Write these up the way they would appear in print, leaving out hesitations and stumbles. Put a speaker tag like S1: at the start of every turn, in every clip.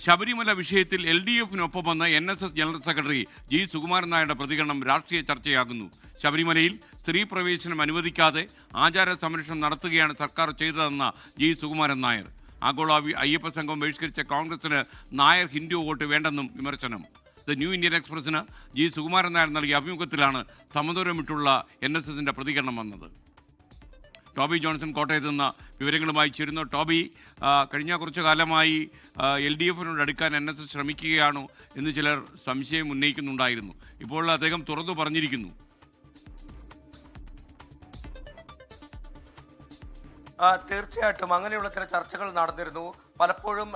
S1: ശബരിമല വിഷയത്തിൽ LDF-നൊപ്പം വന്ന NSS general secretary G Sukumaran നായരുടെ പ്രതികരണം രാഷ്ട്രീയ ചർച്ചയാകുന്നു. ശബരിമലയിൽ സ്ത്രീ പ്രവേശനം അനുവദിക്കാതെ ആചാര സംരക്ഷണം നടത്തുകയാണ് സർക്കാർ ചെയ്തതെന്ന ജി സുകുമാരൻ നായർ. ആഗോള അയ്യപ്പ സംഘം ബഹിഷ്കരിച്ച കോൺഗ്രസിന് നായർ ഹിന്ദു വോട്ട് വേണ്ടെന്നും വിമർശനം. ദ ന്യൂ ഇന്ത്യൻ എക്സ്പ്രസിന് ജി സുകുമാരൻ നായർ നൽകിയ അഭിമുഖത്തിലാണ് സമദൂരമിട്ടുള്ള NSSന്റെ പ്രതികരണം വന്നത്. ടോബി ജോൺസൺ കോട്ടയത്ത് നിന്ന് വിവരങ്ങളുമായി ചേരുന്നു. ടോബി, കഴിഞ്ഞ കുറച്ചു കാലമായി LDF-നോട് അടുക്കാൻ NSS ശ്രമിക്കുകയാണോ എന്ന് ചിലർ സംശയം ഉന്നയിക്കുന്നുണ്ടായിരുന്നു. ഇപ്പോൾ അദ്ദേഹം തുറന്നു പറഞ്ഞിരിക്കുന്നു.
S2: തീർച്ചയായിട്ടും അങ്ങനെയുള്ള ചില ചർച്ചകൾ നടന്നിരുന്നു. പലപ്പോഴും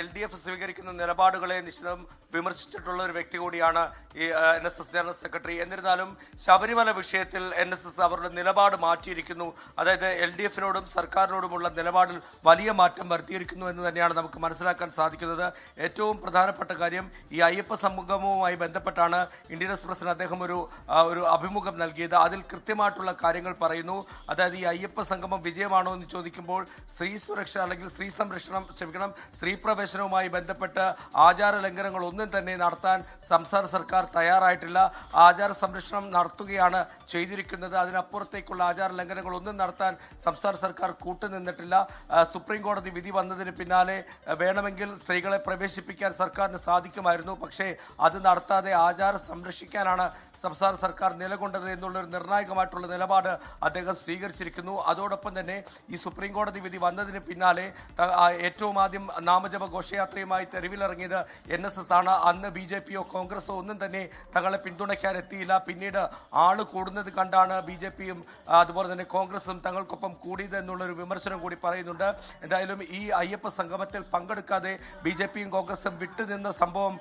S2: LDF സ്വീകരിക്കുന്ന നിലപാടുകളെ നിശ്ചിതം വിമർശിച്ചിട്ടുള്ള ഒരു വ്യക്തി കൂടിയാണ് ഈ NSS ജനറൽ സെക്രട്ടറി. എന്നിരുന്നാലും ശബരിമല വിഷയത്തിൽ NSS അവരുടെ നിലപാട് മാറ്റിയിരിക്കുന്നു. അതായത് LDF-നോടും സർക്കാരിനോടുമുള്ള നിലപാടിൽ വലിയ മാറ്റം വരുത്തിയിരിക്കുന്നു എന്ന് തന്നെയാണ് നമുക്ക് മനസ്സിലാക്കാൻ സാധിക്കുന്നത്. ഏറ്റവും പ്രധാനപ്പെട്ട കാര്യം, ഈ അയ്യപ്പ സംഗമവുമായി ബന്ധപ്പെട്ടാണ് ഇന്ത്യൻ എക്സ്പ്രസിന് അദ്ദേഹം ഒരു അഭിമുഖം നൽകിയത്. അതിൽ കൃത്യമായിട്ടുള്ള കാര്യങ്ങൾ പറയുന്നു. അതായത് ഈ അയ്യപ്പ സംഗമം വിജയമാണോ എന്ന് ചോദിക്കുമ്പോൾ സ്ത്രീ സുരക്ഷ അല്ലെങ്കിൽ സ്ത്രീ പ്രവേശനവുമായി ബന്ധപ്പെട്ട് ആചാര ലംഘനങ്ങൾ ഒന്നും തന്നെ നടത്താൻ സംസ്ഥാന സർക്കാർ തയ്യാറായിട്ടില്ല. ആചാര സംരക്ഷണം നടത്തുകയാണ് ചെയ്തിരിക്കുന്നത്. അതിനപ്പുറത്തേക്കുള്ള ആചാര ലംഘനങ്ങൾ ഒന്നും നടത്താൻ സംസ്ഥാന സർക്കാർ കൂട്ടുനിന്നിട്ടില്ല. സുപ്രീം കോടതി വിധി വന്നതിന് പിന്നാലെ വേണമെങ്കിൽ സ്ത്രീകളെ പ്രവേശിപ്പിക്കാൻ സർക്കാരിന് സാധിക്കുമായിരുന്നു. പക്ഷേ അത് നടത്താതെ ആചാരം സംരക്ഷിക്കാനാണ് സംസ്ഥാന സർക്കാർ നിലകൊണ്ടത് എന്നുള്ളൊരു നിർണായകമായിട്ടുള്ള നിലപാട് അദ്ദേഹം സ്വീകരിച്ചിരിക്കുന്നു. അതോടൊപ്പം തന്നെ ഈ സുപ്രീം കോടതി വിധി വന്നതിന് പിന്നാലെ ഏറ്റവും ആദ്യം നാമജപ ഘോഷയാത്രയുമായി തെരുവിലിറങ്ങിയത് NSS ആണ്. അന്ന് BJP-യോ കോൺഗ്രസോ ഒന്നും തന്നെ തങ്ങളെ പിന്തുണയ്ക്കാൻ എത്തിയില്ല. പിന്നീട് ആള് കൂടുന്നത് കണ്ടാണ് BJP-യും അതുപോലെ തന്നെ കോൺഗ്രസും തങ്ങൾക്കൊപ്പം കൂടിയത് എന്നുള്ളൊരു വിമർശനം കൂടി പറയുന്നുണ്ട്. എന്തായാലും ഈ അയ്യപ്പ സംഗമത്തിൽ പങ്കെടുക്കാതെ BJP-യും കോൺഗ്രസും വിട്ടുനിന്ന സംഭവം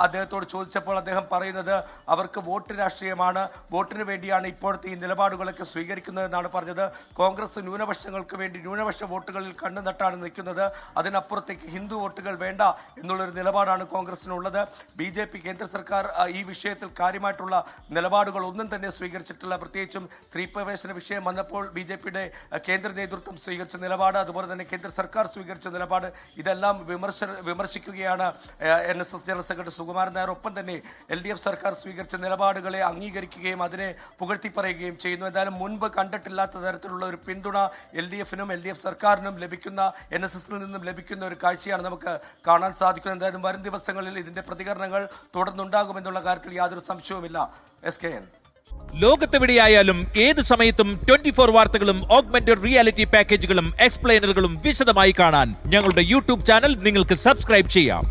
S2: അദ്ദേഹത്തോട് ചോദിച്ചപ്പോൾ അദ്ദേഹം പറയുന്നത് അവർക്ക് വോട്ട് രാഷ്ട്രീയമാണ്, വോട്ടിന് വേണ്ടിയാണ് ഇപ്പോഴത്തെ ഈ നിലപാടുകളൊക്കെ സ്വീകരിക്കുന്നതെന്നാണ് പറഞ്ഞത്. കോൺഗ്രസ് ന്യൂനപക്ഷങ്ങൾക്ക് വേണ്ടി ന്യൂനപക്ഷ വോട്ടുകളിൽ കണ്ണുനട്ടാണ് നിൽക്കുന്നത്. അതിനപ്പുറത്തേക്ക് ഹിന്ദു വോട്ടുകൾ വേണ്ട എന്നുള്ളൊരു നിലപാടാണ് കോൺഗ്രസിനുള്ളത്. BJP കേന്ദ്ര സർക്കാർ ഈ വിഷയത്തിൽ കാര്യമായിട്ടുള്ള നിലപാടുകൾ ഒന്നും തന്നെ സ്വീകരിച്ചിട്ടില്ല. പ്രത്യേകിച്ചും സ്ത്രീ പ്രവേശന വിഷയം വന്നപ്പോൾ BJP-യുടെ കേന്ദ്ര നേതൃത്വം സ്വീകരിച്ച നിലപാട്, അതുപോലെ തന്നെ കേന്ദ്ര സർക്കാർ സ്വീകരിച്ച നിലപാട്, ഇതെല്ലാം വിമർശിക്കുകയാണ് NSS general secretary Sukumaran Nair. ഒപ്പം തന്നെ LDF സർക്കാർ സ്വീകരിച്ച നിലപാടുകളെ അംഗീകരിക്കുകയും അതിനെ പുകഴ്ത്തി പറയുകയും ചെയ്യുന്നു. എന്തായാലും മുൻപ് കണ്ടിട്ടില്ലാത്ത തരത്തിലുള്ള ഒരു പിന്തുണ LDF-നും LDF സർക്കാരിനും ലഭിക്കുന്ന, NSS-ൽ നിന്നും ലഭിക്കുന്ന ഒരു കാഴ്ചയാണ് നമുക്ക് കാണാൻ സാധിക്കുന്നത്. എന്തായാലും വരും ദിവസങ്ങളിൽ ഇതിന്റെ പ്രതികരണങ്ങൾ തുടർന്നുണ്ടാകുമെന്നുള്ള കാര്യത്തിൽ യാതൊരു സംശയവുമില്ല. SKN.
S3: ലോകത്തെവിടെയായാലും ഏത് സമയത്തും 24 വാർത്തകളും ഓഗ്മെന്റഡ് റിയാലിറ്റി പാക്കേജുകളും എക്സ്പ്ലെയിനറുകളും വിശദമായി കാണാൻ ഞങ്ങളുടെ YouTube ചാനൽ നിങ്ങൾക്ക് സബ്സ്ക്രൈബ് ചെയ്യാം.